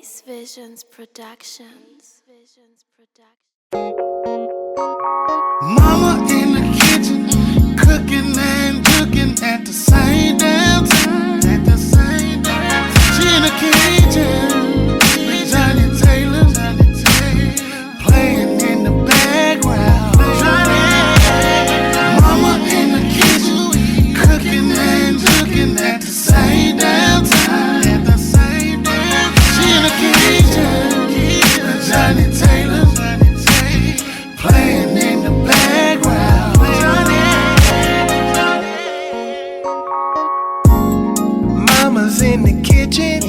Ace Visionz Productions. Mama in the kitchen, cooking and cooking at the same damn time. She in the kitchen with Johnny Taylor, playing in the background. Mama in the kitchen, cooking and cooking at the same damn time. She in the kitchen with Johnny Taylor, playing in the background. Mama's in the kitchen,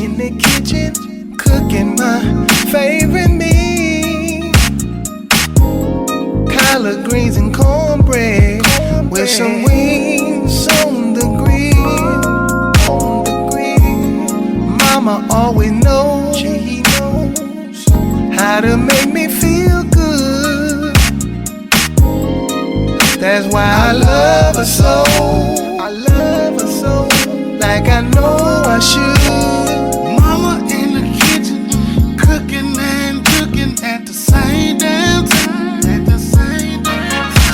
cooking my favorite meal. Collard greens and cornbread with some wings on the grill. Mama always knows, she knows how to make me feel good. That's why I love her so. I love her so, like I know I should. Mama in the kitchen, cooking and cooking at the same damn time.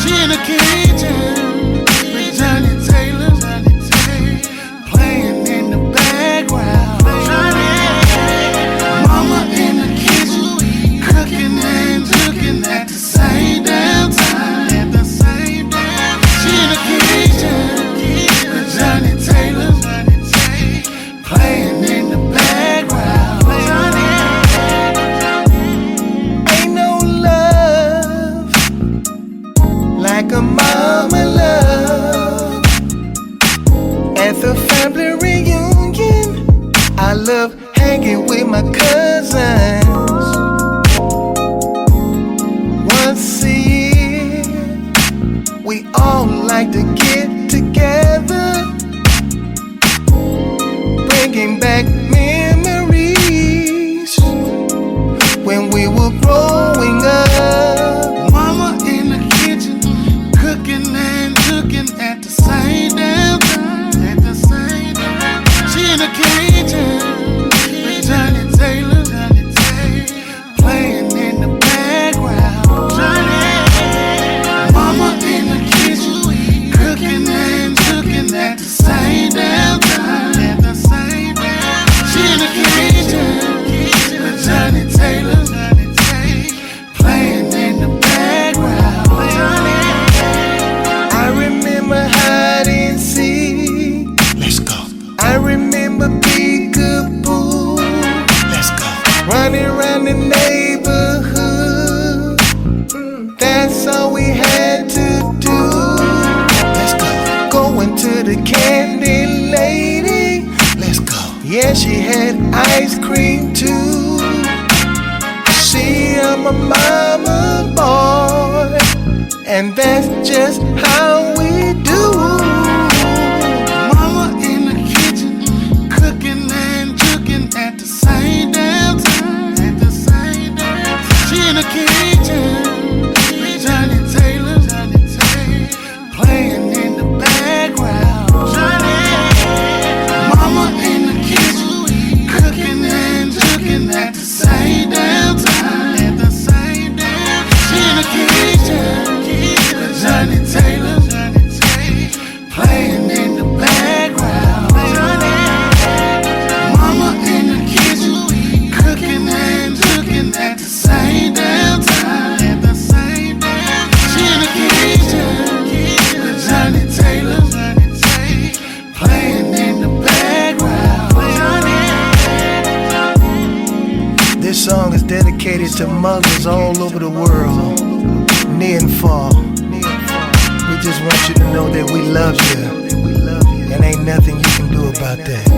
She in the kitchen with Johnny Taylor, playing in the background. Mama in the kitchen, cooking and cooking at the same damn time. She in the kitchen with Johnny Taylor, playing in the background. Ain't no love like a mama love. At the family reunion, I love hanging with my cousins. Once a year, we all like to get together, bringing back memories when we were growing up. Mama in the kitchen, cooking and cooking at the same damn time. She in the kitchen with Johnny Taylor, playing in the background. Mama in the kitchen, cooking and cooking at the same damn time. She in the kitchen with Johnny Taylor, playing in the background. I remember hide and seek. Let's go. I remember peekaboo. Let's go. Running around the neighborhood. That's all we had to do. Let's go. Going to the candy lady. Let's go. Yeah, she had ice cream too. See, I'm a mama boy, and that's just how we do. Mama in the kitchen, cooking and cooking at the same damn time. She in the kitchen with Johnny Taylor, playing in the background. Mama in the kitchen, cooking and cooking at the same damn time. She in the kitchen with Johnny Taylor, playing in the background. Mama in the kitchen, cooking and cooking at the same damn time. She in the kitchen with Johnny Taylor, playing in the background. This song is dedicated to mothers all over the world, near and far. We just want you to know that we love you, and ain't nothing you can do about that.